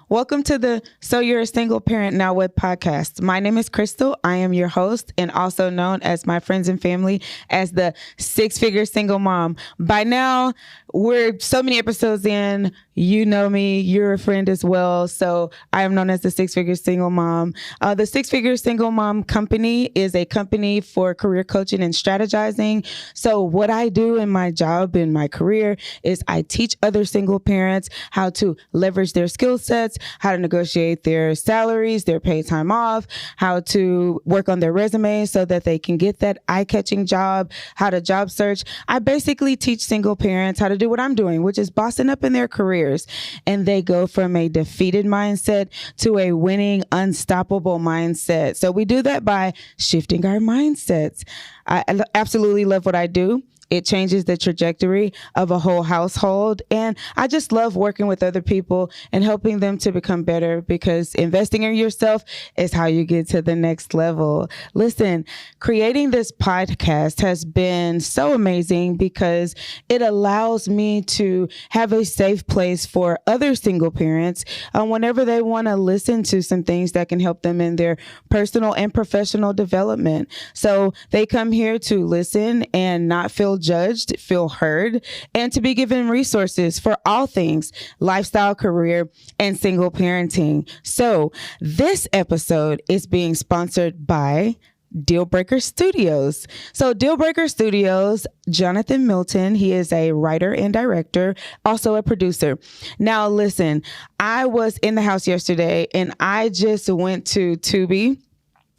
Welcome to the So You're a Single Parent Now What podcast. My name is Crystal. I am your host and also known as my friends and family as the six-figure single mom. By now, we're so many episodes in. You know me. You're a friend as well. So I am known as the six-figure single mom. The six-figure single mom company is a company for career coaching and strategizing. So what I do in my job, in my career, is I teach other single parents how to leverage their skill sets, how to negotiate their salaries, their paid time off, how to work on their resume so that they can get that eye-catching job, how to job search. I basically teach single parents how to do what I'm doing, which is bossing up in their careers. And they go from a defeated mindset to a winning, unstoppable mindset. So we do that by shifting our mindsets. I absolutely love what I do. It changes the trajectory of a whole household. And I just love working with other people and helping them to become better, because investing in yourself is how you get to the next level. Listen, creating this podcast has been so amazing because it allows me to have a safe place for other single parents whenever they want to listen to some things that can help them in their personal and professional development. So they come here to listen and not feel judged, feel heard, and to be given resources for all things lifestyle, career, and single parenting. So this episode is being sponsored by Dealbreaker Studios. So Dealbreaker Studios, Jonathan Milton, he is a writer and director, also a producer. Now listen, I was in the house yesterday and I just went to Tubi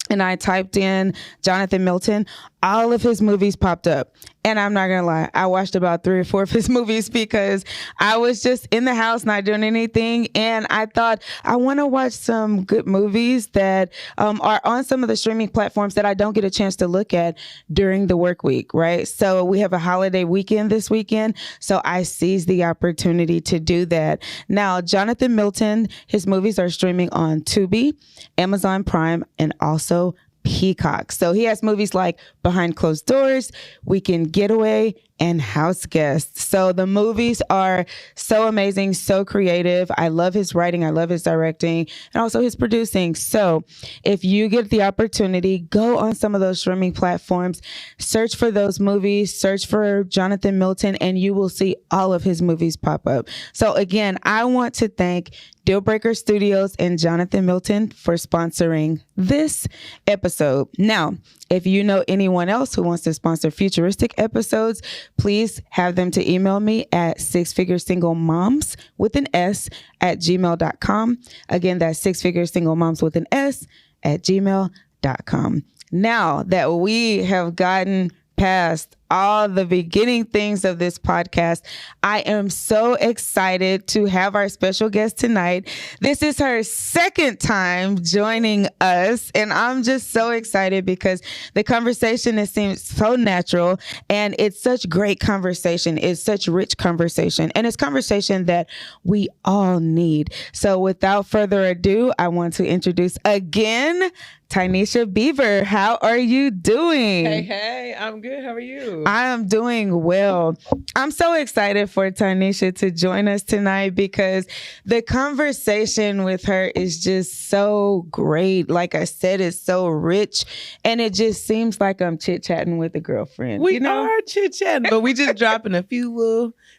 and I typed in Jonathan Milton. All of his movies popped up. And I'm not going to lie, I watched about 3 or 4 of his movies because I was just in the house not doing anything. And I thought, I want to watch some good movies that are on some of the streaming platforms that I don't get a chance to look at during the work week, right? So we have a holiday weekend this weekend. So I seized the opportunity to do that. Now, Jonathan Milton, his movies are streaming on Tubi, Amazon Prime, and also Peacock. So he has movies like Behind Closed Doors, Weekend Getaway, and House Guests. So the movies are so amazing, so creative. I love his writing. I love his directing and also his producing. So if you get the opportunity, go on some of those streaming platforms, search for those movies, search for Jonathan Milton, and you will see all of his movies pop up. So again, I want to thank Dealbreaker Studios and Jonathan Milton for sponsoring this episode. Now, if you know anyone else who wants to sponsor futuristic episodes, please have them to email me at sixfiguresinglemoms with an S at gmail.com. Again, that's sixfiguresinglemoms with an S at gmail.com. Now that we have gotten past all the beginning things of this podcast, I am so excited to have our special guest tonight. This is her second time joining us, and I'm just so excited because the conversation, it seems so natural, and it's such great conversation. It's such rich conversation, and it's conversation that we all need. So without further ado, I want to introduce again Tynesha Beaver. How are you doing? Hey, I'm good. How are you? I am doing well. I'm so excited for Tynesha to join us tonight because the conversation with her is just so great. Like I said, it's so rich, and it just seems like I'm chit-chatting with a girlfriend. We are chit-chatting, but we just dropping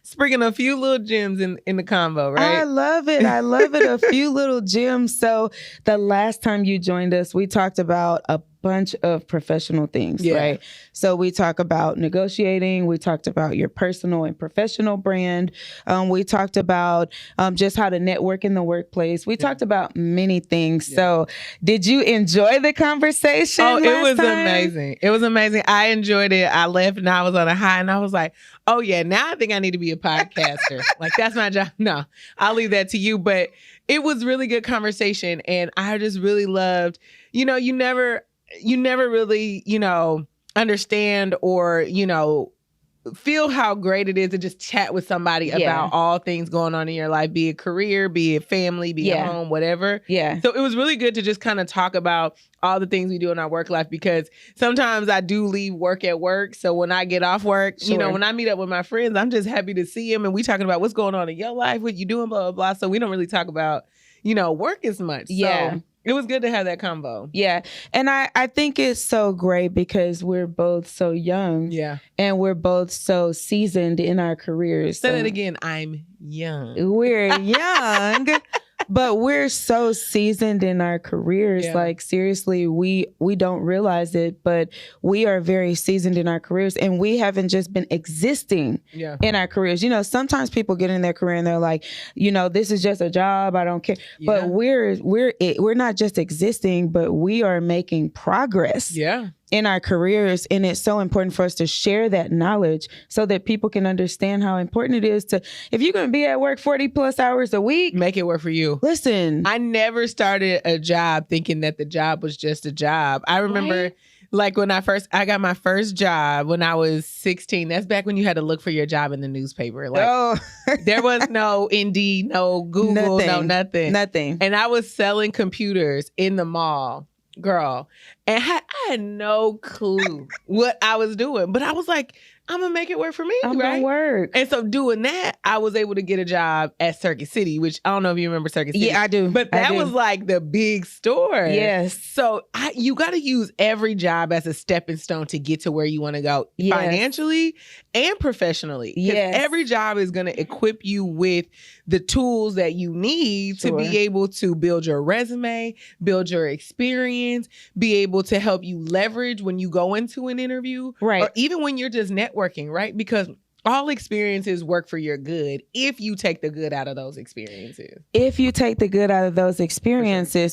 springing a few little gems in the convo, right? I love it. I love it. A few little gems. So the last time you joined us, we talked about a bunch of professional things, right? So we talk about negotiating. We talked about your personal and professional brand. We talked about just how to network in the workplace. We talked about many things. So did you enjoy the conversation? Oh, it was amazing. It was amazing. I enjoyed it. I left and I was on a high and I was like, oh yeah, now I think I need to be a podcaster. Like that's my job. No, I'll leave that to you. But it was really good conversation. And I just really loved, you never really, understand or, feel how great it is to just chat with somebody about all things going on in your life, be it career, be it family, be it home, whatever. Yeah. So it was really good to just kind of talk about all the things we do in our work life, because sometimes I do leave work at work. So when I get off work, when I meet up with my friends, I'm just happy to see them. And we talking about what's going on in your life, what you doing, blah, blah, blah. So we don't really talk about, work as much. Yeah. So it was good to have that convo. Yeah. And I think it's so great because we're both so young. Yeah. And we're both so seasoned in our careers. Say that again. I'm young. We're young, but we're so seasoned in our careers. Yeah. Like, seriously, we don't realize it, but we are very seasoned in our careers, and we haven't just been existing in our careers. Sometimes people get in their career and they're like, this is just a job. I don't care. Yeah. But we're not just existing, but we are making progress. Yeah. In our careers, and it's so important for us to share that knowledge so that people can understand how important it is to, if you're going to be at work 40 plus hours a week, make it work for you. Listen, I never started a job thinking that the job was just a job. I remember like when I got my first job when I was 16. That's back when you had to look for your job in the newspaper. Like there was no Indeed, no Google, nothing. And I was selling computers in the mall. Girl, and I had no clue what I was doing, but I was like, I'm gonna make it work for me, I'm right? gonna work. And so doing that, I was able to get a job at Circuit City, which I don't know if you remember Circuit City. Yeah, I do. But that was like the big store. Yes. So you got to use every job as a stepping stone to get to where you want to go financially and professionally. Yes. Every job is going to equip you with the tools that you need to be able to build your resume, build your experience, be able to help you leverage when you go into an interview. Right. Or even when you're just networking, right? Because all experiences work for your good if you take the good out of those experiences.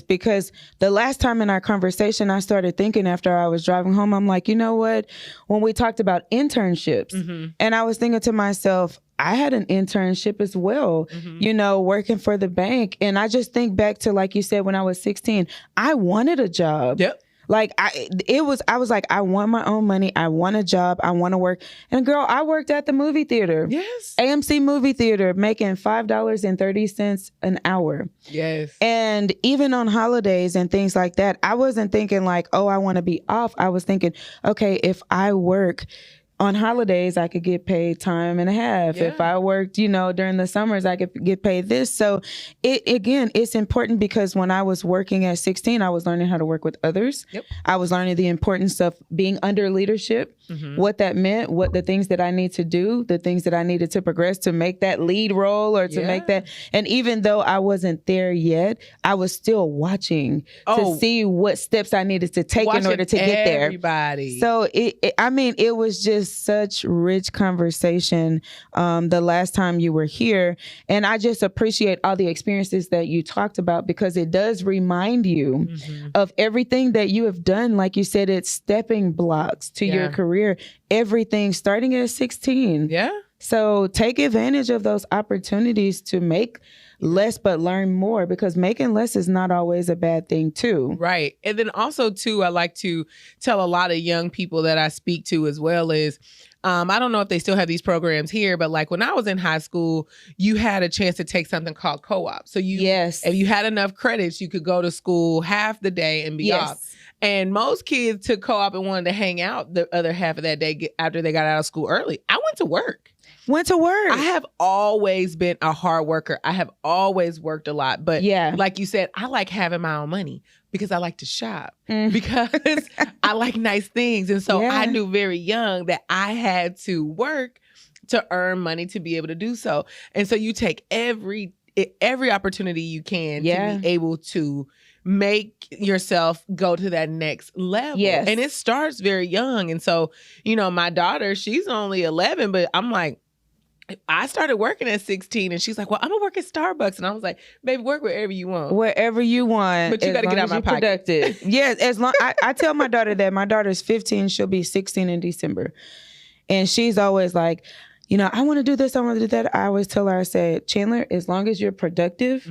Because the last time in our conversation, I started thinking after I was driving home, I'm like, you know what? When we talked about internships, and I was thinking to myself, I had an internship as well, working for the bank. And I just think back to, like you said, when I was 16, I wanted a job. Yep. Like I was like, I want my own money. I want a job. I want to work. And girl, I worked at the movie theater. Yes. AMC movie theater, making $5.30 an hour. Yes. And even on holidays and things like that, I wasn't thinking like, oh, I want to be off. I was thinking, okay, if I work on holidays, I could get paid time and a half. Yeah. If I worked, during the summers, I could get paid this. So it's important because when I was working at 16, I was learning how to work with others. Yep. I was learning the importance of being under leadership, what that meant, what the things that I need to do, the things that I needed to progress to make that lead role or to make that. And even though I wasn't there yet, I was still watching to see what steps I needed to take in order to get there. Everybody. So it was just such rich conversation the last time you were here. And I just appreciate all the experiences that you talked about because it does remind you of everything that you have done. Like you said, it's stepping blocks to your career, everything starting at 16. Yeah. So take advantage of those opportunities to make less but learn more, because making less is not always a bad thing too. Right. And then also too, I like to tell a lot of young people that I speak to as well is, I don't know if they still have these programs here, but like when I was in high school, you had a chance to take something called co-op. So if you had enough credits, you could go to school half the day and be off. And most kids took co-op and wanted to hang out the other half of that day after they got out of school early. I went to work. I have always been a hard worker. I have always worked a lot. But like you said, I like having my own money because I like to shop, because I like nice things. And so I knew very young that I had to work to earn money to be able to do so. And so you take every opportunity you can to be able to make yourself go to that next level. Yes. And it starts very young. And so, my daughter, she's only 11, but I'm like, I started working at 16 and she's like, well, I'm gonna work at Starbucks. And I was like, baby, work wherever you want. Wherever you want. But you got to get out of my pocket. Productive. Yes, as long I tell my daughter that. My daughter's 15, she'll be 16 in December. And she's always like, I want to do this, I want to do that. I always tell her, I said, Chandler, as long as you're productive,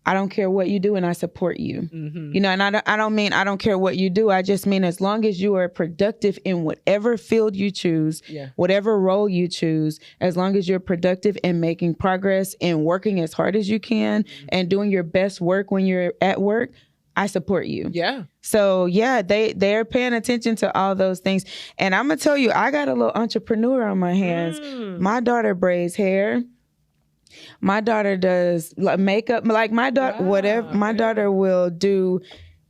I don't care what you do and I support you. And I don't mean I don't care what you do. I just mean as long as you are productive in whatever field you choose, whatever role you choose, as long as you're productive and making progress and working as hard as you can and doing your best work when you're at work, I support you. Yeah. So they're paying attention to all those things. And I'm gonna tell you, I got a little entrepreneur on my hands. My daughter braids hair. My daughter does makeup. Like my daughter, whatever. My daughter will do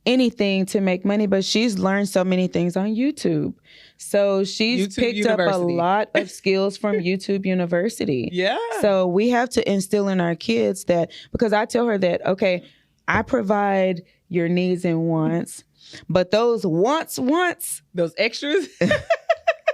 anything to make money, but she's learned so many things on YouTube. So she's picked up a lot of skills from YouTube University. Yeah. So we have to instill in our kids that, because I tell her that, okay, I provide your needs and wants, but those wants, those extras.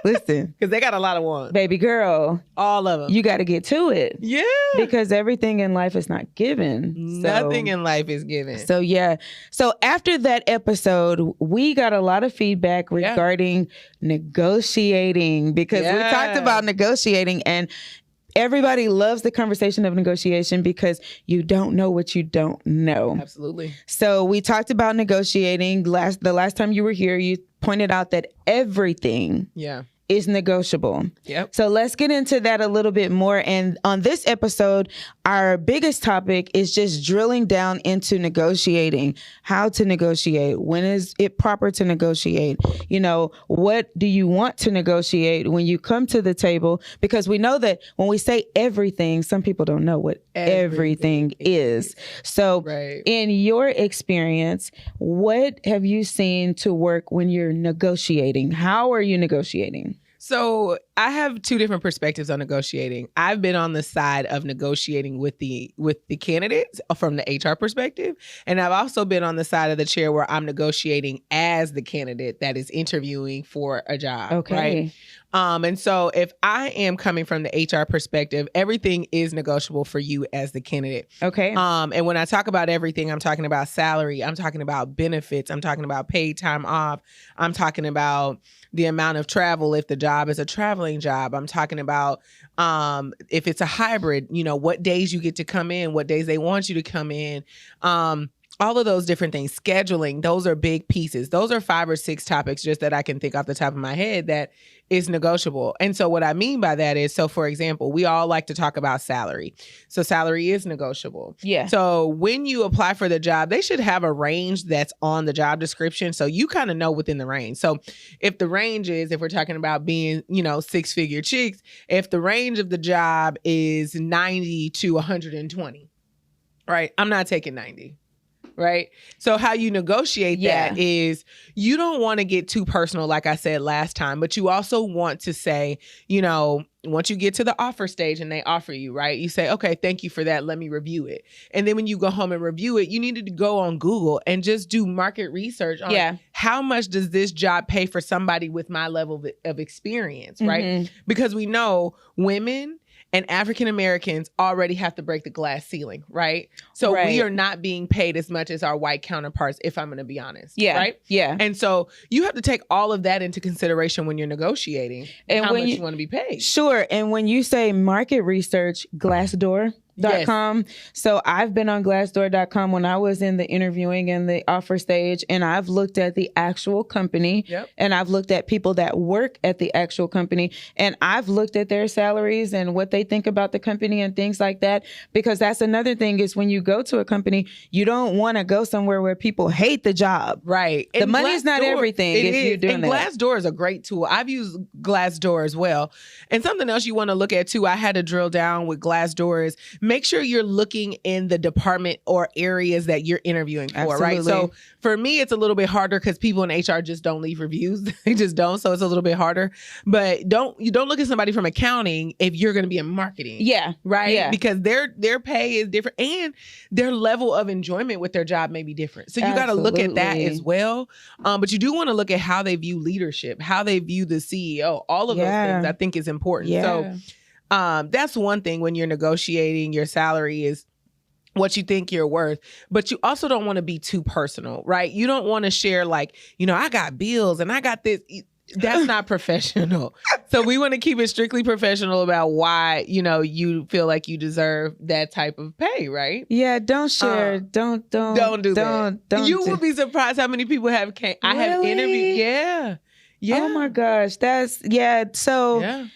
Listen, because they got a lot of wants. Baby girl. All of them. You got to get to it. Yeah. Because everything in life is not given. Nothing in life is given. So, yeah. So, after that episode, we got a lot of feedback regarding negotiating, because we talked about negotiating, and everybody loves the conversation of negotiation because you don't know what you don't know. Absolutely. So, we talked about negotiating. The last time you were here, you pointed out that everything is negotiable. Yep. So let's get into that a little bit more. And on this episode, our biggest topic is just drilling down into negotiating, how to negotiate, when is it proper to negotiate, you know, what do you want to negotiate when you come to the table? Because we know that when we say everything, some people don't know what everything is. So in your experience, what have you seen to work when you're negotiating? How are you negotiating? So I have two different perspectives on negotiating. I've been on the side of negotiating with the candidates from the HR perspective. And I've also been on the side of the chair where I'm negotiating as the candidate that is interviewing for a job. Okay. Right? And so if I am coming from the HR perspective, everything is negotiable for you as the candidate. Okay. And when I talk about everything, I'm talking about salary. I'm talking about benefits. I'm talking about paid time off. I'm talking about the amount of travel if the job is a traveling job. I'm talking about if it's a hybrid, you know, what days you get to come in, what days they want you to come in. All of those different things, scheduling, those are big pieces. Those are 5 or 6 topics just that I can think off the top of my head that is negotiable. And so what I mean by that is, so for example, we all like to talk about salary. So salary is negotiable. Yeah. So when you apply for the job, they should have a range that's on the job description. So you kind of know within the range. So if the range is, if we're talking about being, you know, 6-figure chicks, if the range of the job is 90 to 120, right? I'm not taking 90. Right. So how you negotiate that is you don't want to get too personal, like I said last time, but you also want to say, you know, once you get to the offer stage and they offer you, right, you say, okay, thank you for that. Let me review it. And then when you go home and review it, you needed to go on Google and just do market research on how much does this job pay for somebody with my level of experience, right? Because we know women and African Americans already have to break the glass ceiling, right? So we are not being paid as much as our white counterparts, if I'm going to be honest. Yeah. Right? Yeah. And so you have to take all of that into consideration when you're negotiating and how much you want to be paid. Sure. And when you say market research, Glassdoor.com. So I've been on Glassdoor.com when I was in the interviewing and the offer stage, and I've looked at the actual company and I've looked at people that work at the actual company, and I've looked at their salaries and what they think about the company and things like that, because that's another thing is when you go to a company, you don't want to go somewhere where people hate the job. Right. The money is not everything if you're doing that. And Glassdoor is a great tool. I've used Glassdoor as well. And something else you want to look at too, I had to drill down with Glassdoor is make sure you're looking in the department or areas that you're interviewing for, right? So for me, it's a little bit harder because people in HR just don't leave reviews. They just don't. So it's a little bit harder. But you don't look at somebody from accounting if you're going to be in marketing. Yeah. Right? Yeah. Because their pay is different and their level of enjoyment with their job may be different. So you got to look at that as well. But you do want to look at how they view leadership, how they view the CEO. All of those things I think is important. So that's one thing when you're negotiating your salary is what you think you're worth, but you also don't want to be too personal, right? You don't want to share like, you know, I got bills and I got this. That's not professional. So we want to keep it strictly professional about why, you know, you feel like you deserve that type of pay, right? Yeah, don't share. Don't do that. Don't. You would be surprised how many people have I have interviewed. Yeah. Oh my gosh. So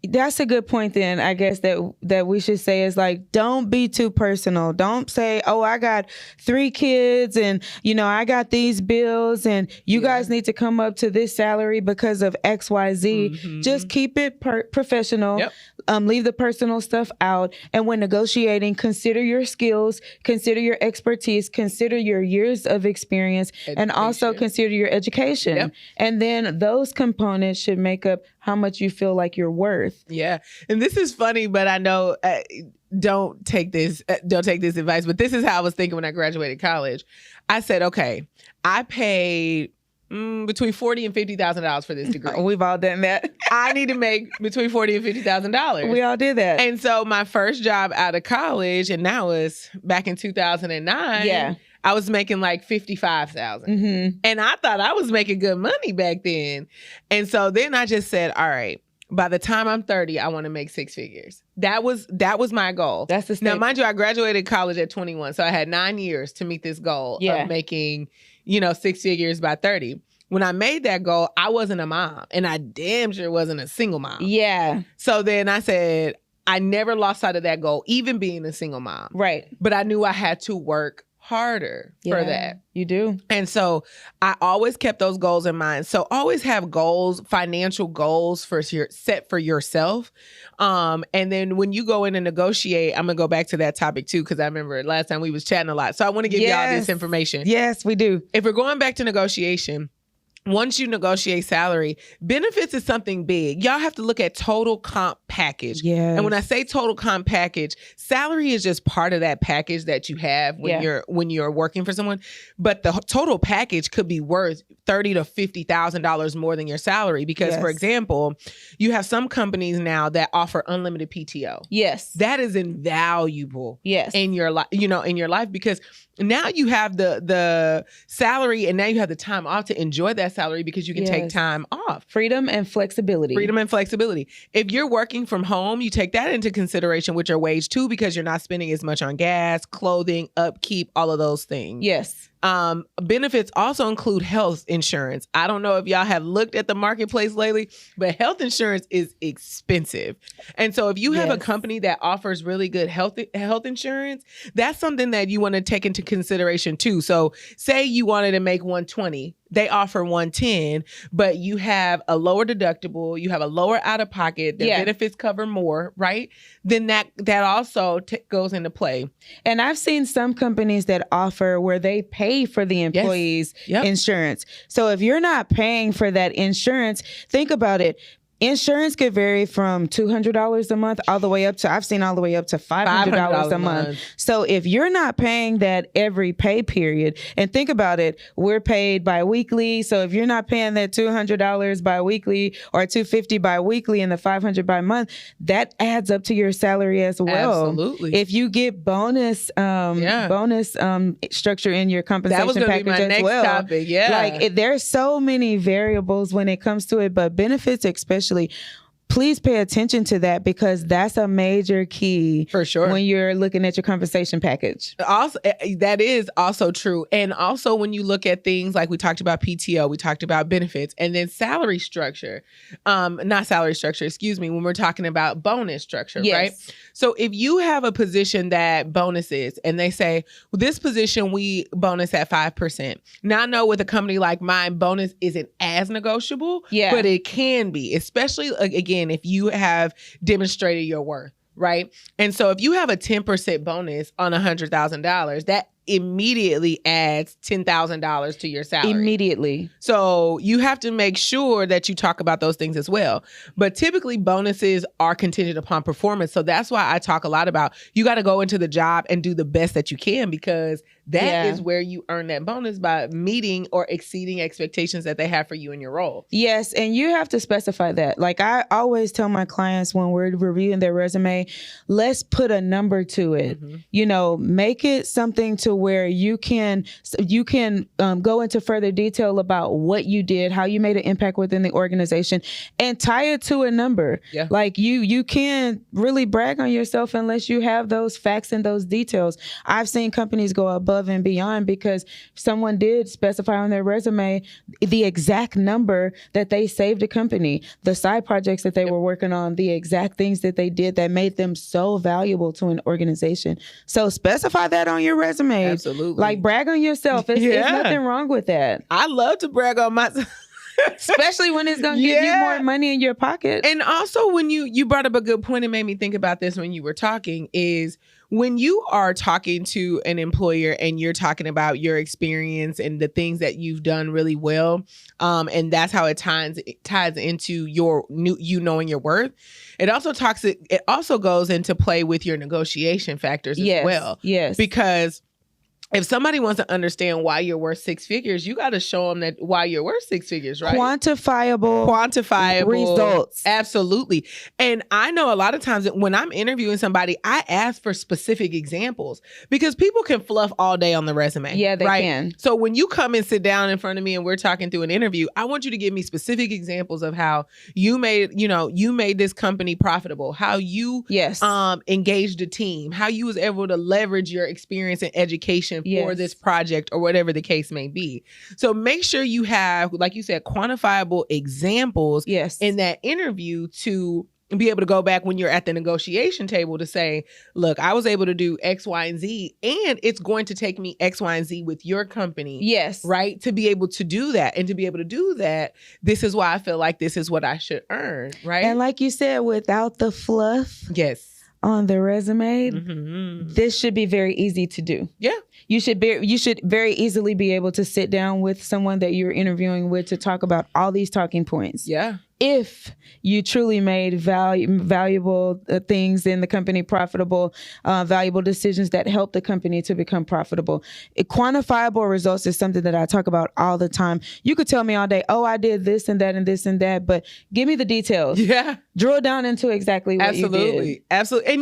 that's a good point then, I guess, that we should say is like, don't be too personal. Don't say, oh, I got 3 kids and, I got these bills and you guys need to come up to this salary because of XYZ. Mm-hmm. Just keep it professional. Yep. Leave the personal stuff out. And when negotiating, consider your skills, consider your expertise, consider your years of experience, and also consider your education. Yep. And then those components should make up how much you feel like you're worth. Yeah. And this is funny, but I know don't take this advice, but this is how I was thinking when I graduated college. I said, okay, I paid between $40,000 and $50,000 for this degree. We've all done that. I need to make between $40,000 and $50,000. We all did that. And so my first job out of college, and that was back in 2009. Yeah. I was making like $55,000. Mm-hmm. And I thought I was making good money back then. And so then I just said, all right, by the time I'm 30, I want to make 6 figures. That was my goal. That's the Now, mind you, I graduated college at 21. So I had 9 years to meet this goal of making, 6 figures by 30. When I made that goal, I wasn't a mom, and I damn sure wasn't a single mom. Yeah. So then I said, I never lost sight of that goal, even being a single mom. Right. But I knew I had to work harder for that. You do. And so I always kept those goals in mind. So always have goals, financial goals set for yourself. And then when you go in and negotiate, I'm going to go back to that topic too, because I remember last time we was chatting a lot. So I want to give y'all this information. Yes, we do. If we're going back to negotiation, once you negotiate salary, benefits is something big. Y'all have to look at total comp package. Yes. And when I say total comp package, salary is just part of that package that you have when you're working for someone. But the total package could be worth $30,000 to $50,000 more than your salary. Because, for example, you have some companies now that offer unlimited PTO. Yes. That is invaluable. Yes. In your life, in your life, because now you have the salary and now you have the time off to enjoy that salary because you can take time off. Freedom and flexibility. If you're working from home, you take that into consideration with your wage too, because you're not spending as much on gas, clothing, upkeep, all of those things. Yes. Benefits also include health insurance. I don't know if y'all have looked at the marketplace lately, but health insurance is expensive. And so if you have a company that offers really good health insurance, that's something that you want to take into consideration too. So say you wanted to make 120, they offer 110, but you have a lower deductible, you have a lower out of pocket, the benefits cover more, right? Then that also goes into play. And I've seen some companies that offer where they pay for the employees' insurance. So if you're not paying for that insurance, think about it. Insurance could vary from $200 a month all the way up to, I've seen all the way up to $500 a month. So if you're not paying that every pay period, and think about it, we're paid biweekly. So if you're not paying that $200 biweekly or $250 biweekly and the $500 by month, that adds up to your salary as well. Absolutely. If you get bonus structure in your compensation package be my as next well. topic. Yeah. Like there's so many variables when it comes to it, but benefits especially, please pay attention to that because that's a major key for sure when you're looking at your compensation package. Also, that is also true. And also when you look at things like we talked about PTO, we talked about benefits, and then salary structure, not salary structure, excuse me, when we're talking about bonus structure, right? So if you have a position that bonuses and they say, well, this position we bonus at 5%. Now I know with a company like mine, bonus isn't as negotiable, but it can be, especially again, if you have demonstrated your worth, right? And so if you have a 10% bonus on $100,000, that immediately adds $10,000 to your salary. Immediately. So you have to make sure that you talk about those things as well. But typically bonuses are contingent upon performance. So that's why I talk a lot about you got to go into the job and do the best that you can, because that is where you earn that bonus by meeting or exceeding expectations that they have for you in your role. Yes. And you have to specify that. Like I always tell my clients when we're reviewing their resume, let's put a number to it. Mm-hmm. Make it something to to where you can go into further detail about what you did, how you made an impact within the organization, and tie it to a number. Yeah. Like you can't really brag on yourself unless you have those facts and those details. I've seen companies go above and beyond because someone did specify on their resume the exact number that they saved a company, the side projects that they were working on, the exact things that they did that made them so valuable to an organization. So specify that on your resume. Absolutely. Like brag on yourself. There's nothing wrong with that. I love to brag on myself. Especially when it's going to give you more money in your pocket. And also when you brought up a good point and made me think about this when you were talking is when you are talking to an employer and you're talking about your experience and the things that you've done really well, and that's how it ties into you knowing your worth. It also goes into play with your negotiation factors as well. Yes. Because if somebody wants to understand why you're worth six figures, you got to show them that why you're worth six figures, right? Quantifiable results. Absolutely. And I know a lot of times that when I'm interviewing somebody, I ask for specific examples because people can fluff all day on the resume. Yeah, they can. So when you come and sit down in front of me and we're talking through an interview, I want you to give me specific examples of how you made this company profitable, how you engaged a team, how you was able to leverage your experience and education for this project or whatever the case may be. So make sure you have, like you said, quantifiable examples in that interview to be able to go back when you're at the negotiation table to say, look, I was able to do X, Y, and Z, and it's going to take me X, Y, and Z with your company. Yes. Right? To be able to do that. And to be able to do that, this is why I feel like this is what I should earn. Right? And like you said, without the fluff. Yes. On the resume, this should be very easy to do. Yeah. You should very easily be able to sit down with someone that you're interviewing with to talk about all these talking points. Yeah. If you truly made valuable things in the company profitable, valuable decisions that help the company to become profitable. Quantifiable results is something that I talk about all the time. You could tell me all day, oh, I did this and that and this and that, but give me the details. Yeah. Drill down into exactly what you did. Absolutely.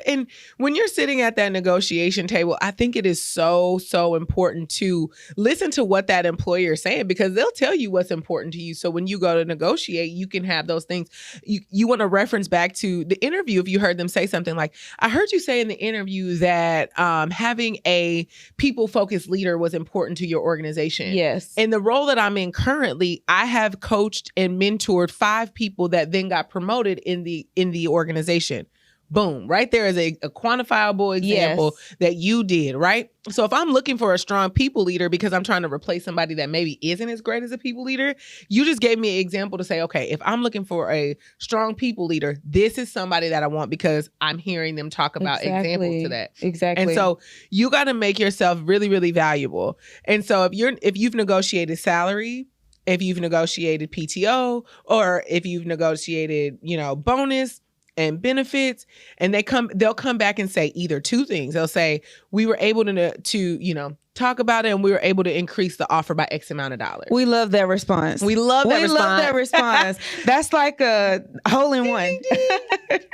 And when you're sitting at that negotiation table, I think it is so important to listen to what that employer is saying because they'll tell you what's important to you. So when you go to negotiate, you can have those things. You want to reference back to the interview if you heard them say something like, I heard you say in the interview that having a people-focused leader was important to your organization. Yes. In the role that I'm in currently, I have coached and mentored 5 people that then got promoted in the organization. Boom. Right there is a quantifiable example that you did, right? So if I'm looking for a strong people leader because I'm trying to replace somebody that maybe isn't as great as a people leader, you just gave me an example to say, okay, if I'm looking for a strong people leader, this is somebody that I want because I'm hearing them talk about examples to that. Exactly. And so you got to make yourself really, really valuable. And so if you've negotiated salary, if you've negotiated PTO, or if you've negotiated, bonus, and benefits, and they'll come back and say either 2 things. They'll say, we were able to talk about it and we were able to increase the offer by X amount of dollars. We love that response. We love that response. That's like a hole in one.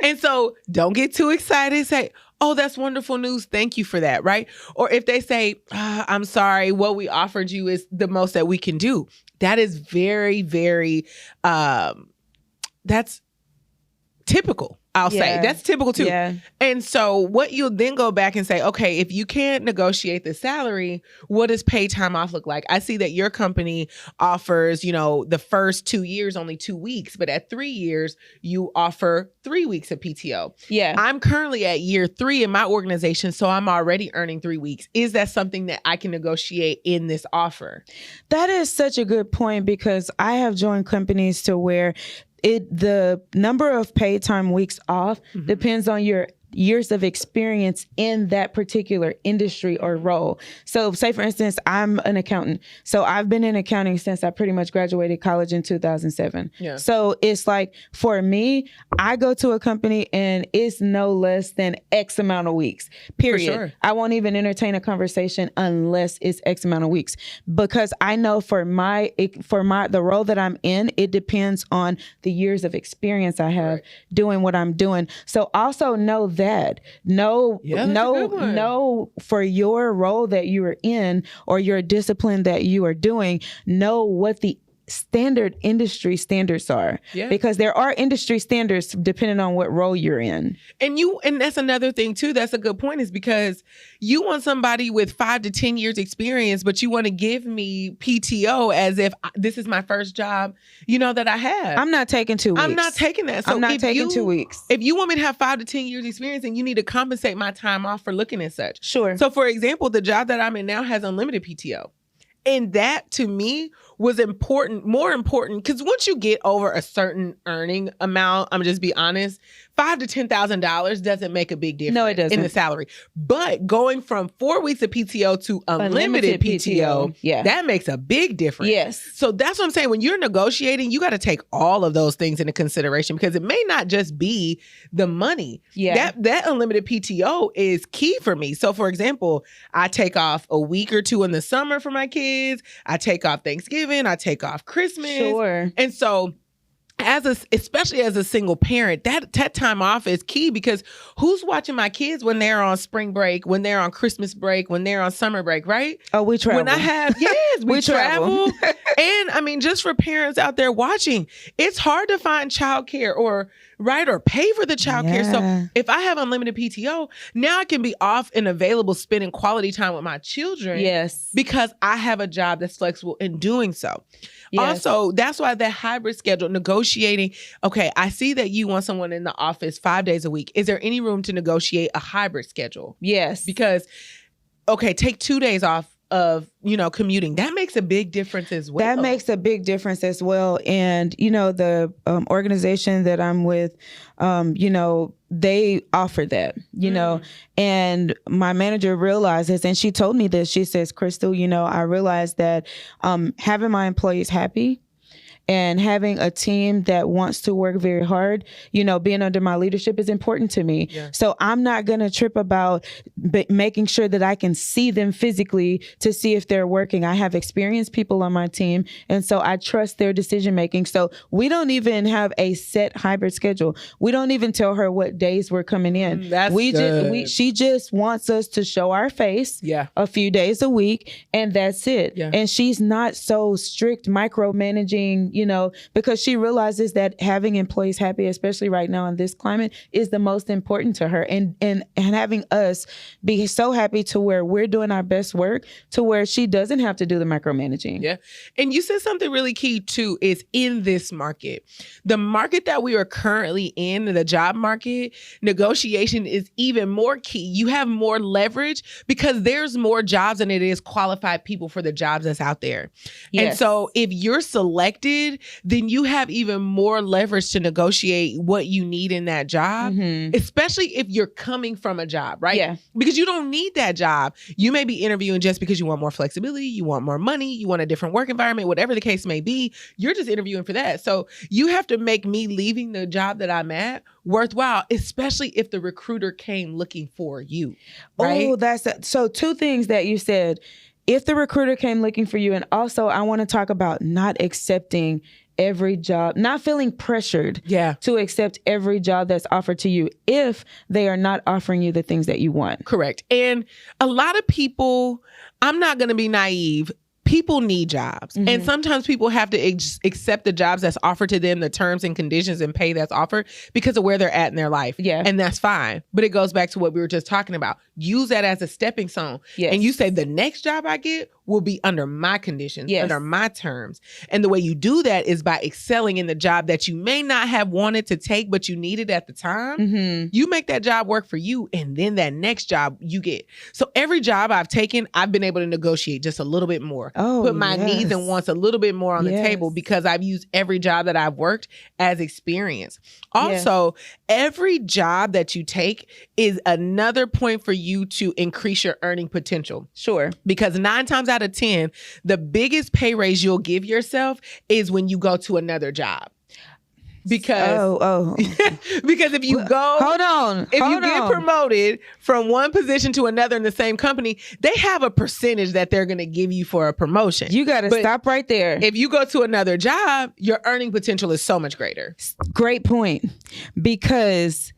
And so don't get too excited. Say, oh, that's wonderful news. Thank you for that. Right. Or if they say, I'm sorry, what we offered you is the most that we can do. That is very, very, that's typical. I'll say that's typical too. Yeah. And so what you'll then go back and say, okay, if you can't negotiate the salary, what does paid time off look like? I see that your company offers, the first 2 years, only 2 weeks, but at 3 years, you offer 3 weeks of PTO. Yeah. I'm currently at year 3 in my organization, so I'm already earning 3 weeks. Is that something that I can negotiate in this offer? That is such a good point because I have joined companies to where the number of paid time weeks off depends on your years of experience in that particular industry or role. So say, for instance, I'm an accountant. So I've been in accounting since I pretty much graduated college in 2007. Yeah. So it's like, for me, I go to a company and it's no less than X amount of weeks, period. For sure. I won't even entertain a conversation unless it's X amount of weeks, because I know for the role that I'm in, it depends on the years of experience I have doing what I'm doing. So also know that. Know for your role that you are in or your discipline that you are doing, know what the industry standards are, because there are industry standards depending on what role you're in. And that's another thing too. That's a good point, is because you want somebody with 5 to 10 years experience, but you want to give me PTO as if this is my first job, that I have. I'm not taking 2 weeks. I'm not taking that. So I'm not taking 2 weeks. If you want me to have 5 to 10 years experience, then you need to compensate my time off for looking at such. Sure. So for example, the job that I'm in now has unlimited PTO. And that to me was more important, because once you get over a certain earning amount, I'm just be honest, $5,000 to $10,000 doesn't make a big difference. No, it doesn't. In the salary. But going from 4 weeks of PTO to unlimited PTO, that makes a big difference. Yes. So that's what I'm saying. When you're negotiating, you got to take all of those things into consideration, because it may not just be the money. Yeah. That unlimited PTO is key for me. So for example, I take off a week or 2 in the summer for my kids. I take off Thanksgiving. I take off Christmas. Sure. And so especially as a single parent, that time off is key, because who's watching my kids when they're on spring break, when they're on Christmas break, when they're on summer break, right? Oh, we travel. When I have, we travel. And I mean, just for parents out there watching, it's hard to find childcare or pay for the childcare. So if I have unlimited PTO, now I can be off and available, spending quality time with my children. Yes. Because I have a job that's flexible in doing so. Yes. Also, that's why that hybrid schedule, negotiating, okay, I see that you want someone in the office 5 days a week. Is there any room to negotiate a hybrid schedule? Yes. Because, okay, take 2 days off of, commuting. That makes a big difference as well. That makes a big difference as well. And, the organization that I'm with, they offer that, and my manager realizes, and she told me this, she says, Crystal, I realized that having my employees happy and having a team that wants to work very hard, being under my leadership is important to me. Yeah. So I'm not going to trip about making sure that I can see them physically to see if they're working. I have experienced people on my team, and so I trust their decision making. So we don't even have a set hybrid schedule. We don't even tell her what days we're coming in. That's good. She just wants us to show our face a few days a week, and that's it. Yeah. And she's not so strict micromanaging, because she realizes that having employees happy, especially right now in this climate, is the most important to her. And having us be so happy to where we're doing our best work, to where she doesn't have to do the micromanaging. Yeah. And you said something really key too, is in this market, the market that we are currently in, the job market, negotiation is even more key. You have more leverage because there's more jobs than it is qualified people for the jobs that's out there. Yes. And so if you're selected, then you have even more leverage to negotiate what you need in that job, especially if you're coming from a job, right? Yeah. Because you don't need that job. You may be interviewing just because you want more flexibility, you want more money, you want a different work environment, whatever the case may be. You're just interviewing for that. So you have to make me leaving the job that I'm at worthwhile, especially if the recruiter came looking for you. Right? Oh, so 2 things that you said. If the recruiter came looking for you, and also I want to talk about not accepting every job, not feeling pressured to accept every job that's offered to you if they are not offering you the things that you want. Correct. And a lot of people, I'm not going to be naive, people need jobs. And sometimes people have to accept the jobs that's offered to them, the terms and conditions and pay that's offered because of where they're at in their life. Yeah. And that's fine. But it goes back to what we were just talking about. Use that as a stepping stone. Yes. And you say the next job I get will be under my conditions, under my terms. And the way you do that is by excelling in the job that you may not have wanted to take, but you needed at the time. You make that job work for you. And then that next job you get. So every job I've taken, I've been able to negotiate just a little bit more. Put my needs and wants a little bit more on the table because I've used every job that I've worked as experience. Also, every job that you take is another point for you to increase your earning potential. Sure. Because 9 times out of 10, the biggest pay raise you'll give yourself is when you go to another job. Because because if you get promoted from one position to another in the same company, they have a percentage that they're going to give you for a promotion. You got to stop right there. If you go to another job, your earning potential is so much greater. Great point. Because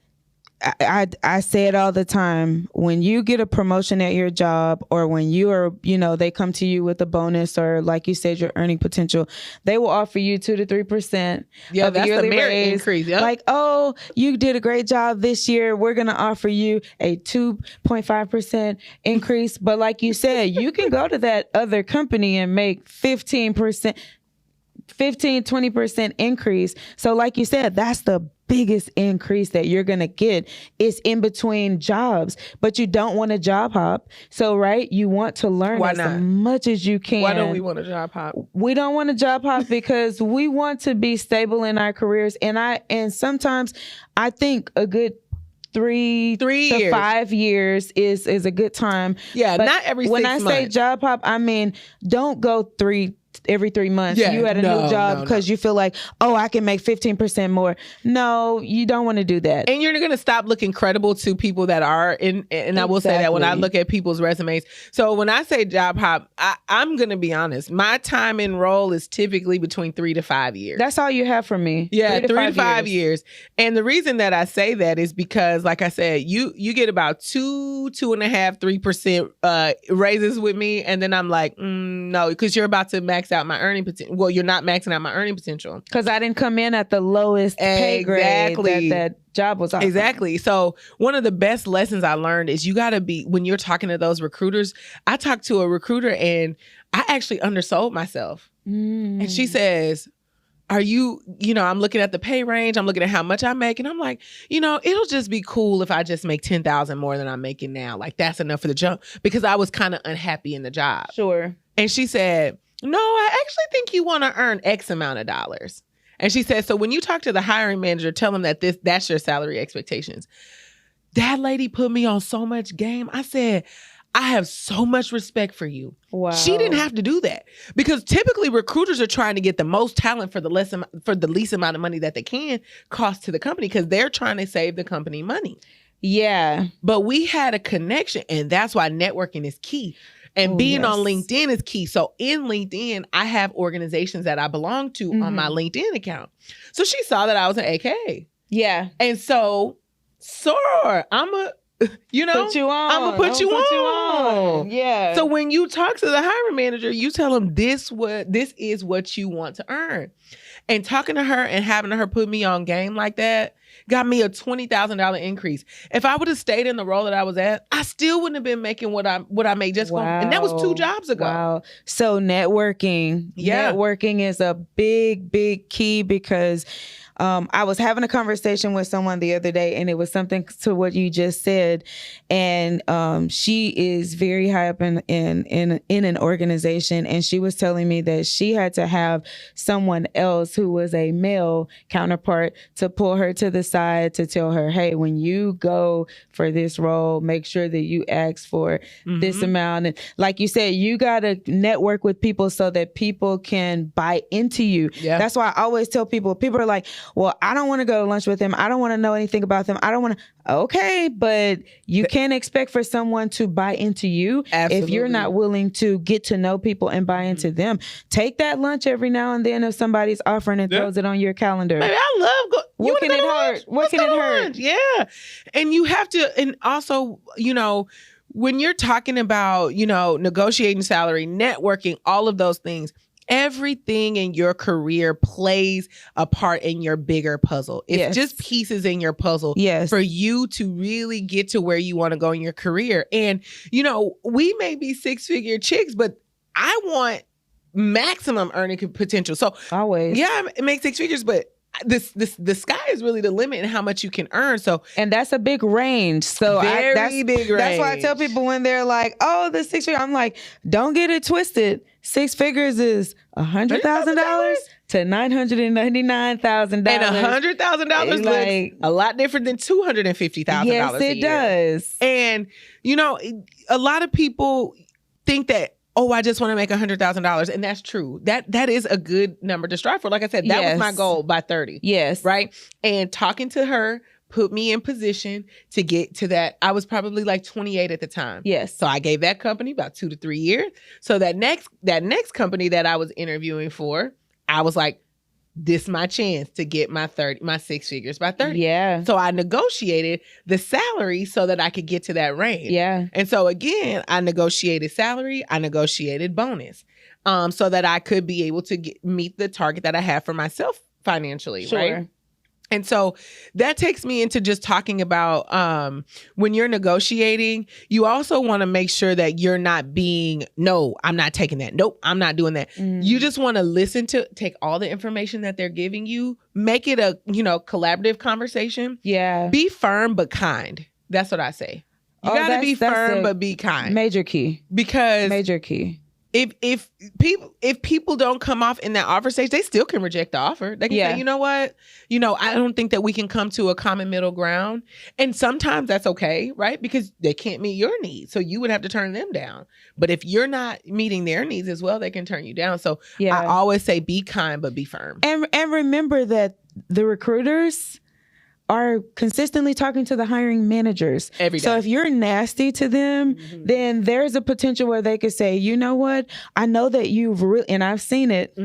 I say it all the time. When you get a promotion at your job, or when you are, they come to you with a bonus, or like you said, your earning potential, they will offer you 2 to 3%. Yeah, of that's yearly the merit raise. increase. Yep. Like, oh, you did a great job this year. We're going to offer you a 2.5% increase. But like you said, you can go to that other company and make 20% increase. So like you said, that's the biggest increase that you're going to get. Is in between jobs, but you don't want to job hop. So, right, you want to learn as much as you can. Why don't we want to job hop? We don't want to job hop because we want to be stable in our careers. And sometimes I think a good 3 to 5 years is a good time. Yeah, but not every 6 months. When I say job hop, I mean, don't go every 3 months. Yeah, you at a new job because you feel like, oh, I can make 15% more. No, you don't want to do that. And you're going to stop looking credible to people that are in. And I will say that when I look at people's resumes. So when I say job hop, I'm going to be honest. My time in role is typically between 3 to 5 years. That's all you have from me. Yeah, 3 to 5 years. And the reason that I say that is because, like I said, you get about 2.5%, 3% raises with me. And then I'm like, no, because you're about to max out my earning potential. Well, you're not maxing out my earning potential. Because I didn't come in at the lowest pay grade that job was offering. Exactly. So one of the best lessons I learned is you got to be, when you're talking to those recruiters, I talked to a recruiter and I actually undersold myself. And she says, are you, I'm looking at the pay range. I'm looking at how much I make. And I'm like, it'll just be cool if I just make $10,000 more than I'm making now. Like, that's enough for the jump, because I was kind of unhappy in the job. Sure. And she said, no, I actually think you want to earn X amount of dollars. And she said, so when you talk to the hiring manager, tell them that that's your salary expectations. That lady put me on so much game. I said, I have so much respect for you. Wow. She didn't have to do that, because typically recruiters are trying to get the most talent for the least amount of money that they can cost to the company, because they're trying to save the company money. Yeah. But we had a connection, and that's why networking is key. And being on LinkedIn is key. So in LinkedIn, I have organizations that I belong to on my LinkedIn account. So she saw that I was an AK. Yeah. And so, I'm a, put you on. I'm gonna put you on. Yeah. So when you talk to the hiring manager, you tell them this is what you want to earn. And talking to her and having her put me on game like that got me a $20,000 increase. If I would have stayed in the role that I was at, I still wouldn't have been making what I made just going. And that was 2 jobs ago. Wow. So networking is a big, big key, because I was having a conversation with someone the other day, and it was something to what you just said. And she is very high up in an organization, and she was telling me that she had to have someone else who was a male counterpart to pull her to the side to tell her, hey, when you go for this role, make sure that you ask for this amount. And like you said, you got to network with people so that people can buy into you. Yeah. That's why I always tell people are like, well, I don't want to go to lunch with them. I don't want to know anything about them. I don't want to. Okay, but you can't expect for someone to buy into you if you're not willing to get to know people and buy into them. Take that lunch every now and then if somebody's offering and throws it on your calendar. Baby, I love what can it hurt? What can it hurt? Yeah. And you have to, and also, when you're talking about, negotiating salary, networking, all of those things, everything in your career plays a part in your bigger puzzle. It's just pieces in your puzzle for you to really get to where you want to go in your career. And, we may be 6-figure chicks, but I want maximum earning potential. So always, it makes 6 figures, but the sky is really the limit in how much you can earn. So, and that's a big range. So big range. That's why I tell people when they're like, "Oh, the 6 figure," I'm like, "Don't get it twisted. 6 figures is $100,000 to $999,000, and $100,000 looks a lot different than $250,000. Yes, it does. And a lot of people think that, oh, I just want to make $100,000. And that's true. That is a good number to strive for. Like I said, that was my goal by 30. Yes. Right. And talking to her put me in position to get to that. I was probably like 28 at the time. Yes. So I gave that company about 2 to 3 years. So that next company that I was interviewing for, I was like, this my chance to get my 6 figures by 30. Yeah. So I negotiated the salary so that I could get to that range. Yeah. And so again, I negotiated salary, I negotiated bonus, so that I could be able to meet the target that I have for myself financially, Sure. right? And so that takes me into just talking about when you're negotiating, you also want to make sure that you're not being, no, I'm not taking that. Nope, I'm not doing that. You just want to take all the information that they're giving you, make it a, collaborative conversation. Yeah. Be firm but kind. That's what I say. You gotta be firm but be kind. Major key. Because major key. If people don't come off in that offer stage, they still can reject the offer. They can say, you know what? I don't think that we can come to a common middle ground. And sometimes that's okay, right? Because they can't meet your needs. So you would have to turn them down. But if you're not meeting their needs as well, they can turn you down. So I always say be kind, but be firm. And remember that the recruiters are consistently talking to the hiring managers every day. So if you're nasty to them, then there's a potential where they could say, you know what? I know that you've really, and I've seen it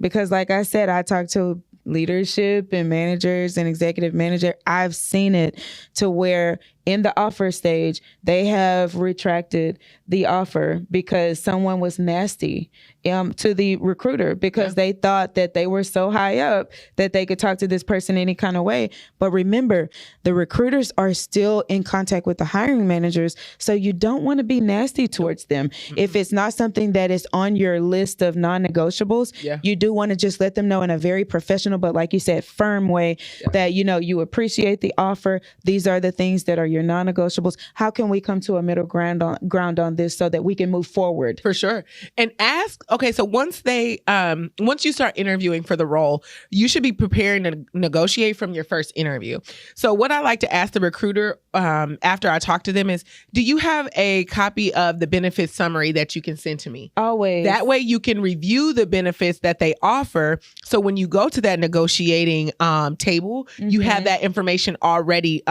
because like I said, I talk to leadership and managers and executive manager. I've seen it to where in the offer stage, they have retracted the offer because someone was nasty to the recruiter because they thought that they were so high up that they could talk to this person any kind of way. But remember, the recruiters are still in contact with the hiring managers, so you don't want to be nasty towards them. If it's not something that is on your list of non-negotiables, you do want to just let them know in a very professional, but like you said, firm way that, you appreciate the offer. These are the things that are your non-negotiables. How can we come to a middle ground on this so that we can move forward? For sure. And ask, okay, so once you start interviewing for the role, you should be preparing to negotiate from your first interview. So what I like to ask the recruiter after I talk to them is, do you have a copy of the benefits summary that you can send to me? Always. That way you can review the benefits that they offer. So when you go to that negotiating table, you have that information already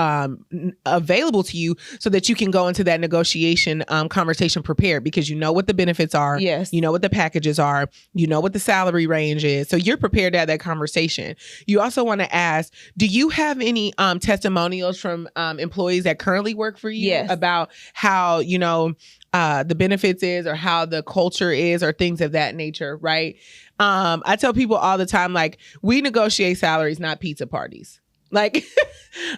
available to you so that you can go into that negotiation conversation prepared because you know what the benefits are. Yes. You know what the packages are. You know what the salary range is. So you're prepared to have that conversation. You also want to ask, do you have any testimonials from employees that currently work for you about how, the benefits is or how the culture is or things of that nature, right? I tell people all the time, like, we negotiate salaries, not pizza parties. Like,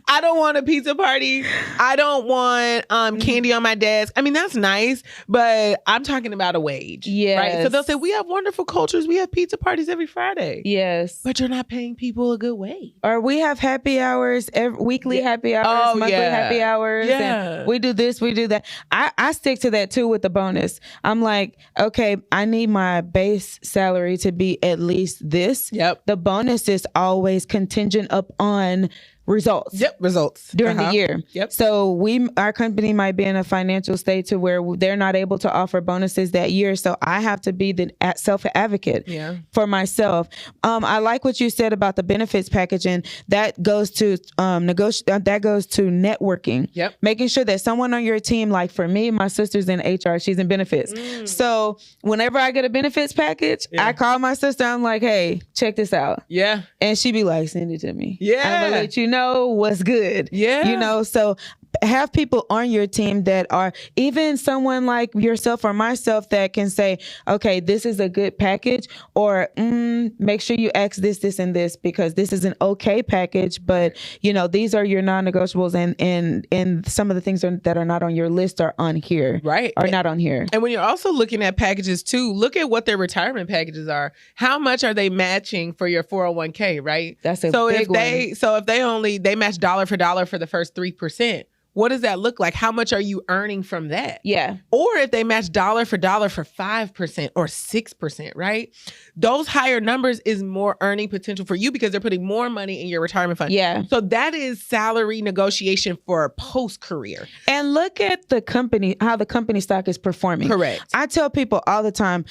I don't want a pizza party. I don't want candy on my desk. I mean, that's nice, but I'm talking about a wage. Yes. Right? So they'll say, we have wonderful cultures. We have pizza parties every Friday. Yes. But you're not paying people a good wage. Or we have happy hours, weekly happy hours, monthly happy hours. And we do this, we do that. I stick to that too with the bonus. I'm like, okay, I need my base salary to be at least this. Yep. The bonus is always contingent upon results. Results during the year. Yep. So our company might be in a financial state to where they're not able to offer bonuses that year. So I have to be the self-advocate for myself. I like what you said about the benefits package, and that goes to that goes to networking. Yep. Making sure that someone on your team, like for me, my sister's in HR, she's in benefits. So whenever I get a benefits package, I call my sister. I'm like, hey, check this out. Yeah. And she be like, send it to me. Yeah. I'm gonna let you know what's good. Yeah. So have people on your team that are even someone like yourself or myself that can say, okay, this is a good package, or make sure you ask this, this, and this, because this is an okay package, but these are your non-negotiables, and some of the things that are not on your list are on here. Right. Are not on here. And when you're also looking at packages too, look at what their retirement packages are. How much are they matching for your 401k, right? That's a big one. So if they match dollar for dollar for the first 3%, what does that look like? How much are you earning from that? Yeah. Or if they match dollar for dollar for 5% or 6%, right? Those higher numbers is more earning potential for you because they're putting more money in your retirement fund. Yeah. So that is salary negotiation for post-career. And look at the company, how the company stock is performing. Correct. I tell people all the time,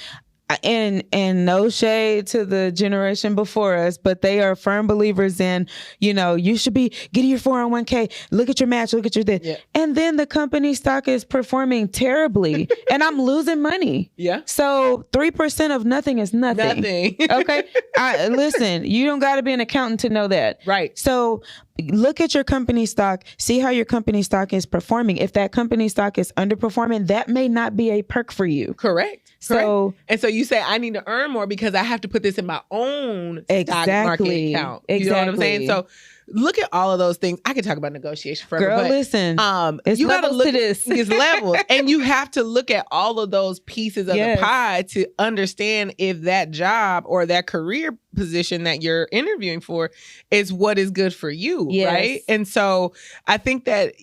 and no shade to the generation before us, but they are firm believers in, you should be getting your 401k, look at your match, look at your this. Yeah. And then the company stock is performing terribly and I'm losing money. Yeah. So 3% of nothing is nothing. Nothing. Okay. Listen, you don't got to be an accountant to know that. Right. So look at your company stock, see how your company stock is performing. If that company stock is underperforming, that may not be a perk for you. Correct. So you say, I need to earn more because I have to put this in my own stock market account. You know what I'm saying? So look at all of those things. I could talk about negotiation forever. Girl, listen. You got to look at this. It's levels. And you have to look at all of those pieces of the pie to understand if that job or that career position that you're interviewing for is what is good for you. Yes. Right? And so I think that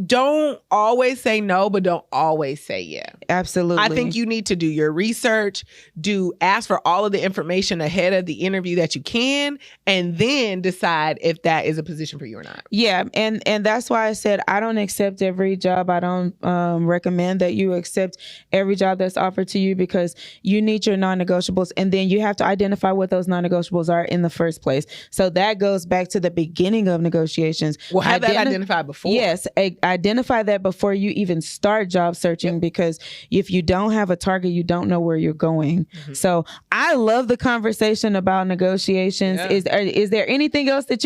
don't always say no, but don't always say yeah. Absolutely. I think you need to do your research, ask for all of the information ahead of the interview that you can, and then decide if that is a position for you or not. Yeah. And that's why I said I don't accept every job. I don't recommend that you accept every job that's offered to you because you need your non-negotiables. And then you have to identify what those non-negotiables are in the first place. So that goes back to the beginning of negotiations. Well, have that identified before. Yes. Identify that before you even start job searching, because if you don't have a target, you don't know where you're going. Mm-hmm. So I love the conversation about negotiations. Yeah. Is there anything else that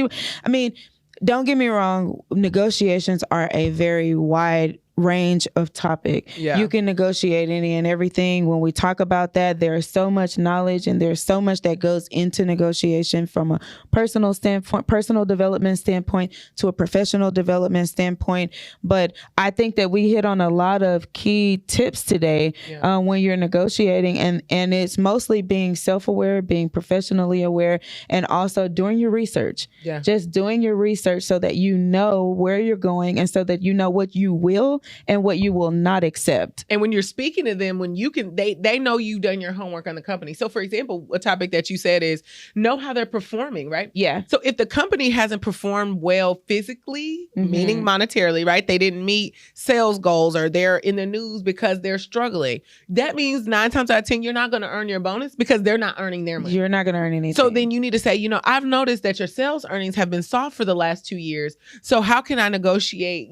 don't get me wrong, negotiations are a very wide range of topic. Yeah. You can negotiate any and everything. When we talk about that, there is so much knowledge and there's so much that goes into negotiation from a personal standpoint, personal development standpoint to a professional development standpoint. But I think that we hit on a lot of key tips today when you're negotiating, and it's mostly being self-aware, being professionally aware, and also doing your research. Yeah. Just doing your research so that you know where you're going and so that you know what you will and what you will not accept. And when you're speaking to them, when you can, they know you've done your homework on the company. So for example, a topic that you said is know how they're performing, right? Yeah. So if the company hasn't performed well physically, meaning monetarily, right? They didn't meet sales goals or they're in the news because they're struggling. That means 9 times out of 10, you're not going to earn your bonus because they're not earning their money. You're not going to earn anything. So then you need to say, I've noticed that your sales earnings have been soft for the last 2 years. So how can I negotiate,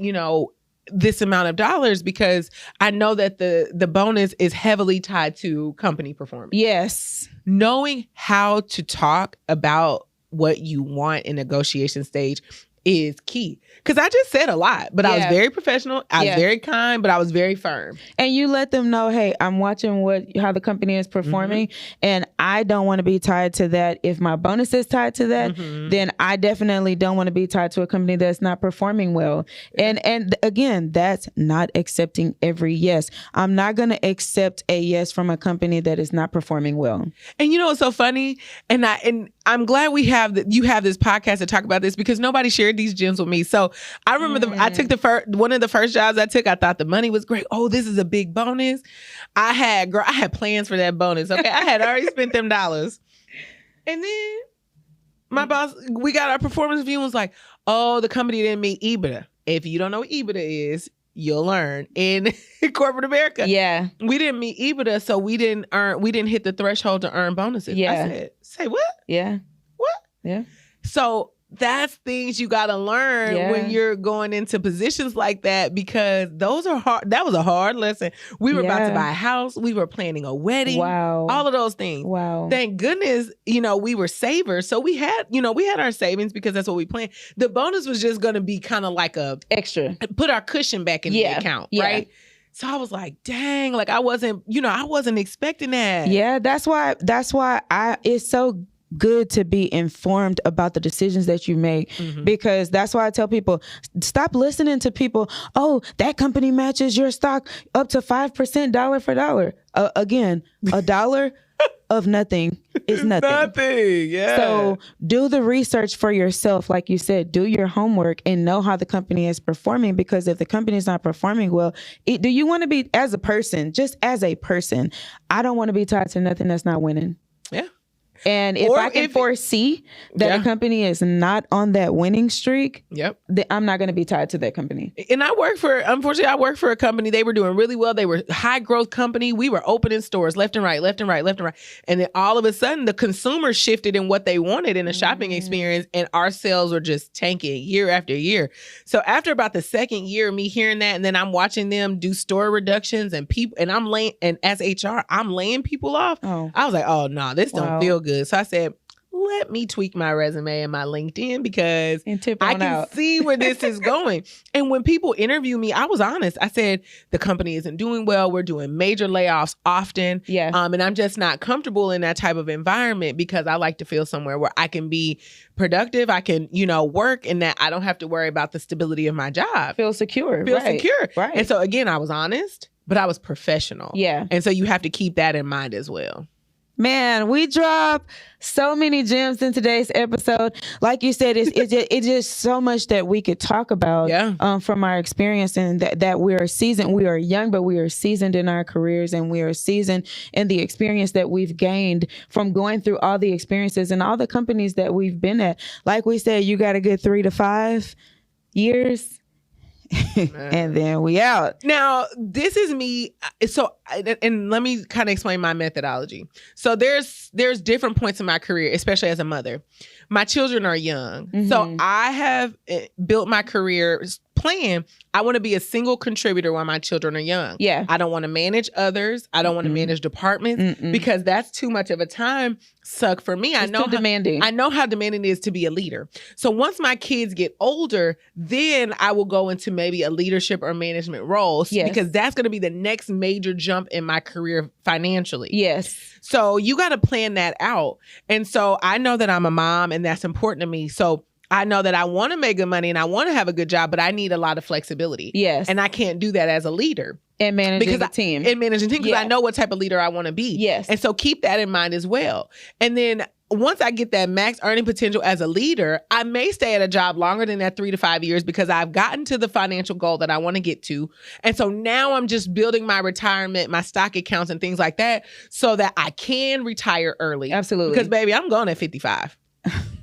this amount of dollars, because I know that the bonus is heavily tied to company performance. Yes. Knowing how to talk about what you want in negotiation stage is key. Because I just said a lot, but I was very professional. I was very kind, but I was very firm. And you let them know, hey, I'm watching how the company is performing, and I don't want to be tied to that. If my bonus is tied to that, then I definitely don't want to be tied to a company that's not performing well. And again, that's not accepting every yes. I'm not going to accept a yes from a company that is not performing well. And what's so funny? And I'm glad you have this podcast to talk about this, because nobody shared these gems with me. So I remember I took one of the first jobs I took. I thought the money was great. Oh, this is a big bonus. I had plans for that bonus. Okay, I had already spent them dollars, and then my boss, we got our performance review, and was like, "Oh, the company didn't meet EBITDA." If you don't know what EBITDA is, you'll learn in corporate America. Yeah, we didn't meet EBITDA, so we didn't hit the threshold to earn bonuses. Yeah, I said, "Say what? Yeah, what? Yeah." So that's things you got to learn when you're going into positions like that, because those are hard. That was a hard lesson. We were about to buy a house. We were planning a wedding. Wow. All of those things. Wow. Thank goodness, we were savers. So we had our savings because that's what we planned. The bonus was just going to be kind of like a extra, put our cushion back in the account. Right. So I was like, dang, like I wasn't expecting that. Yeah. That's why it's so good to be informed about the decisions that you make, because that's why I tell people, stop listening to people. Oh, that company matches your stock up to 5% dollar for dollar. Again, a dollar of nothing is nothing. Nothing, yeah. So do the research for yourself. Like you said, do your homework and know how the company is performing, because if the company is not performing well, do you want to be, as a person, just as a person, I don't want to be tied to nothing that's not winning. Yeah. And if I can foresee that a company is not on that winning streak, I'm not going to be tied to that company. And unfortunately, I worked for a company. They were doing really well. They were a high growth company. We were opening stores left and right. And then all of a sudden, the consumer shifted in what they wanted in the shopping experience, and our sales were just tanking year after year. So after about the second year, me hearing that, and then I'm watching them do store reductions and people, and as HR, I'm laying people off. I was like, oh no, this don't feel good. So I said, let me tweak my resume and my LinkedIn because I can see where this is going. And when people interview me, I was honest. I said, the company isn't doing well. We're doing major layoffs often. And I'm just not comfortable in that type of environment because I like to feel somewhere where I can be productive. I can, work and that I don't have to worry about the stability of my job. Feel secure. Right. And so again, I was honest, but I was professional. And so you have to keep that in mind as well. Man, we drop so many gems in today's episode. Like you said, it's just so much that we could talk about from our experience, and that we are seasoned. We are young, but we are seasoned in our careers, and we are seasoned in the experience that we've gained from going through all the experiences and all the companies that we've been at. Like we said, you got a good 3 to 5 years. And then we out. Now, this is me. So, and let me kind of explain my methodology. So there's different points in my career, especially as a mother. My children are young. So I have built my career plan. I want to be a single contributor while my children are young. I don't want to manage others. I don't want to manage departments because that's too much of a time suck for me. It's too demanding. I know how demanding it is to be a leader. So once my kids get older, then I will go into maybe a leadership or management role because that's going to be the next major jump in my career financially. So you got to plan that out. And so I know that I'm a mom and that's important to me. So I know that I want to make good money and I want to have a good job, but I need a lot of flexibility. And I can't do that as a leader. And managing a team. Because I know what type of leader I want to be. And so keep that in mind as well. And then once I get that max earning potential as a leader, I may stay at a job longer than that 3 to 5 years because I've gotten to the financial goal that I want to get to. And so now I'm just building my retirement, my stock accounts and things like that so that I can retire early. Absolutely. Because baby, I'm going at 55.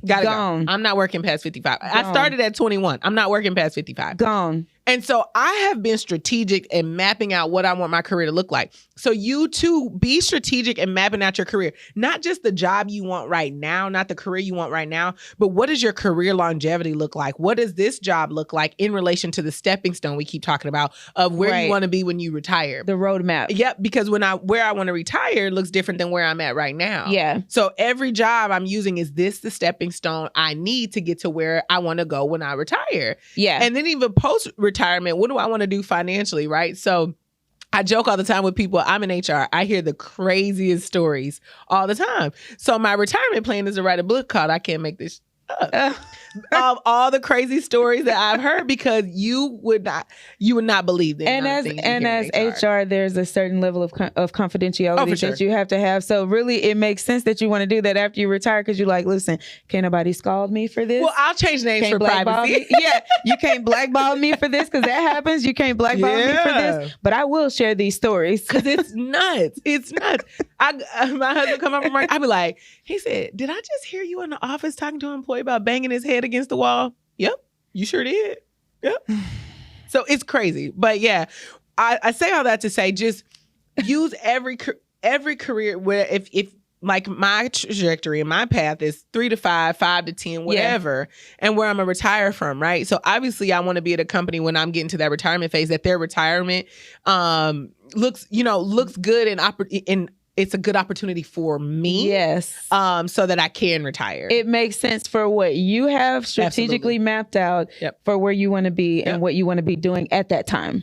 Gotta go. I'm not working past 55. I started at 21. I'm not working past 55. Gone. And so I have been strategic in mapping out what I want my career to look like. So you too, be strategic in mapping out your career. Not just the job you want right now, not the career you want right now, but what does your career longevity look like? What does this job look like in relation to the stepping stone we keep talking about of where you want to be when you retire? The roadmap. Yep, because where I want to retire looks different than where I'm at right now. So every job I'm using, is this the stepping stone I need to get to where I want to go when I retire? And then even post-retirement, what do I want to do financially, right? So I joke all the time with people. I'm in HR. I hear the craziest stories all the time. So my retirement plan is to write a book called I Can't Make This Up. Of all the crazy stories that I've heard, because you would not believe them. And as HR, there's a certain level of confidentiality that you have to have. So really, it makes sense that you want to do that after you retire because you're like, listen, can't nobody scald me for this. Well, I'll change names for privacy. You can't blackball me for this because that happens. You can't blackball me for this, but I will share these stories because it's nuts. It's nuts. My husband come up from work. I be like, he said, "Did I just hear you in the office talking to an employee about banging his head against the wall?" Yep, you sure did. Yep. So it's crazy, but yeah, I say all that to say, just use every career where if like my trajectory and my path is 3 to 5, 5 to 10, whatever, and where I'm gonna retire from, right? So obviously I want to be at a company when I'm getting to that retirement phase that their retirement looks good and it's a good opportunity for me. So that I can retire. It makes sense for what you have strategically mapped out for where you want to be and what you want to be doing at that time.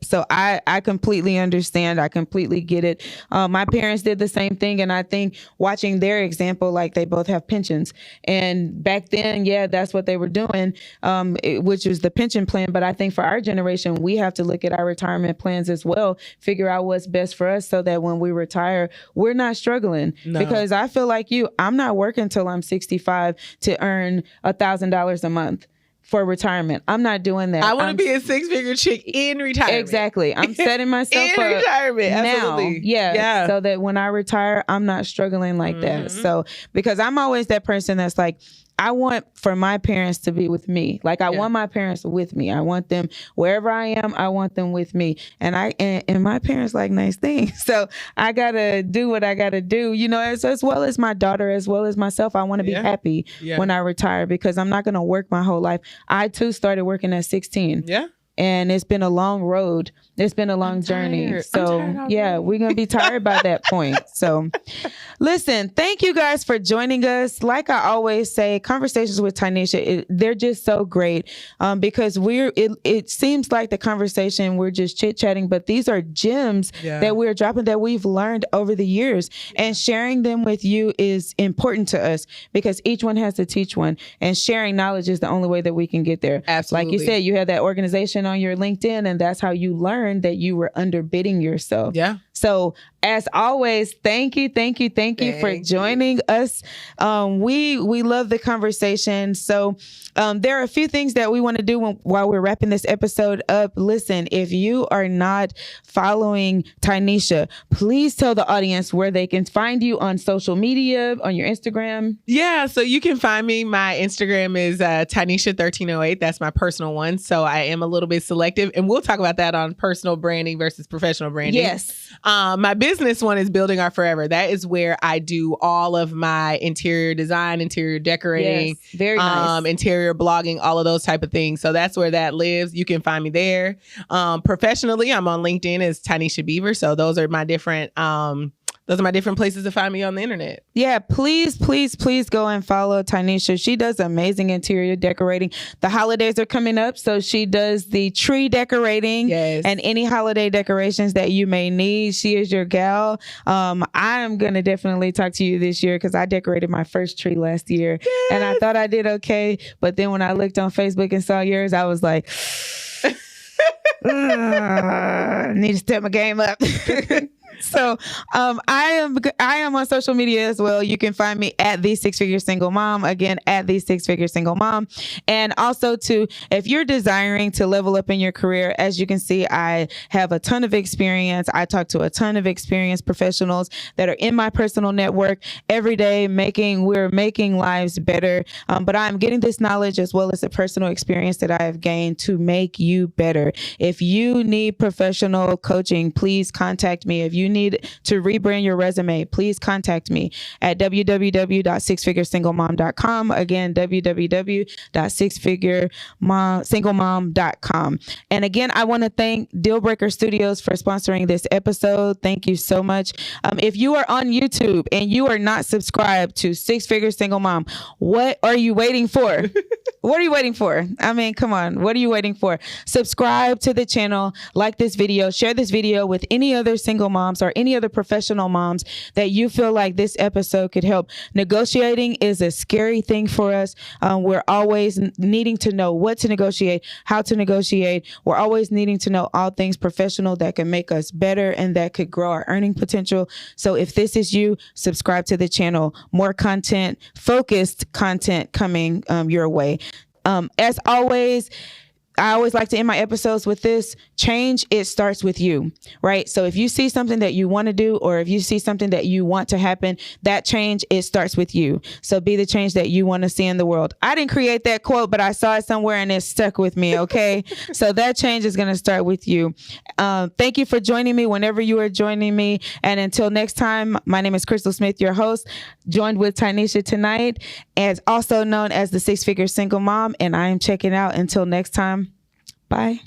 So I completely understand. I completely get it. My parents did the same thing. And I think watching their example, like they both have pensions. And back then, that's what they were doing, which was the pension plan. But I think for our generation, we have to look at our retirement plans as well, figure out what's best for us so that when we retire, we're not struggling. Because I feel like I'm not working till I'm 65 to earn $1,000 a month. for retirement. I'm not doing that. I want to be a 6-figure chick in retirement. Exactly. I'm setting myself in up retirement. now. Absolutely. Yeah. So that when I retire, I'm not struggling like that. So because I'm always that person that's like, I want for my parents to be with me. Like I want my parents with me. I want them wherever I am. I want them with me. And and my parents like nice things. So I gotta do what I gotta do. You know, as well as my daughter, as well as myself. I want to be happy when I retire because I'm not gonna work my whole life. I too started working at 16. Yeah. And it's been a long road. It's been a long journey. So we're going to be tired by that point. So listen, thank you guys for joining us. Like I always say, conversations with Tynesha, they're just so great because it seems like the conversation, we're just chit chatting, but these are gems that we're dropping that we've learned over the years, and sharing them with you is important to us because each one has to teach one, and sharing knowledge is the only way that we can get there. Absolutely. Like you said, you had that organization on your LinkedIn, and that's how you learned that you were underbidding yourself. Yeah. So as always, thank you for joining us. We love the conversation. So there are a few things that we want to do while we're wrapping this episode up. Listen, if you are not following Tynesha, please tell the audience where they can find you on social media, on your Instagram. Yeah, so you can find me. My Instagram is Tynesha1308. That's my personal one. So I am a little bit selective, and we'll talk about that on personal branding versus professional branding. Yes. My business one is Building Our Forever. That is where I do all of my interior design, interior decorating, very nice. Interior blogging, all of those type of things. So that's where that lives. You can find me there. Professionally, I'm on LinkedIn as Tynesha Beaver. So those are my different places to find me on the internet. Yeah, please go and follow Tynesha. She does amazing interior decorating. The holidays are coming up, so she does the tree decorating and any holiday decorations that you may need. She is your gal. I'm going to definitely talk to you this year because I decorated my first tree last year and I thought I did okay. But then when I looked on Facebook and saw yours, I was like, I need to step my game up. So I am on social media as well. You can find me at The 6-Figure Single Mom. Again, at The 6-Figure Single Mom. And also if you're desiring to level up in your career, as you can see, I have a ton of experience. I talk to a ton of experienced professionals that are in my personal network every day. We're making lives better. But I'm getting this knowledge as well as the personal experience that I have gained to make you better. If you need professional coaching, please contact me. If you need to rebrand your resume, please contact me at www.sixfiguresinglemom.com. Again, www.sixfiguresinglemom.com. And again, I want to thank Dealbreaker Studios for sponsoring this episode. Thank you so much. If you are on YouTube and you are not subscribed to 6-Figure Single Mom, what are you waiting for? What are you waiting for? I mean, come on. What are you waiting for? Subscribe to the channel, like this video, share this video with any other single moms or any other professional moms that you feel like this episode could help. Negotiating is a scary thing for us. We're always needing to know what to negotiate, how to negotiate. We're always needing to know all things professional that can make us better and that could grow our earning potential. So if this is you, subscribe to the channel. More content, focused content coming your way. As always, I always like to end my episodes with this: change, it starts with you, right? So if you see something that you want to do, or if you see something that you want to happen, that change, it starts with you. So be the change that you want to see in the world. I didn't create that quote, but I saw it somewhere and it stuck with me. Okay. So that change is going to start with you. Thank you for joining me whenever you are joining me. And until next time, my name is Crystal Smith, your host, joined with Tynesha tonight, as also known as the 6-Figure Single Mom. And I am checking out. Until next time. Bye.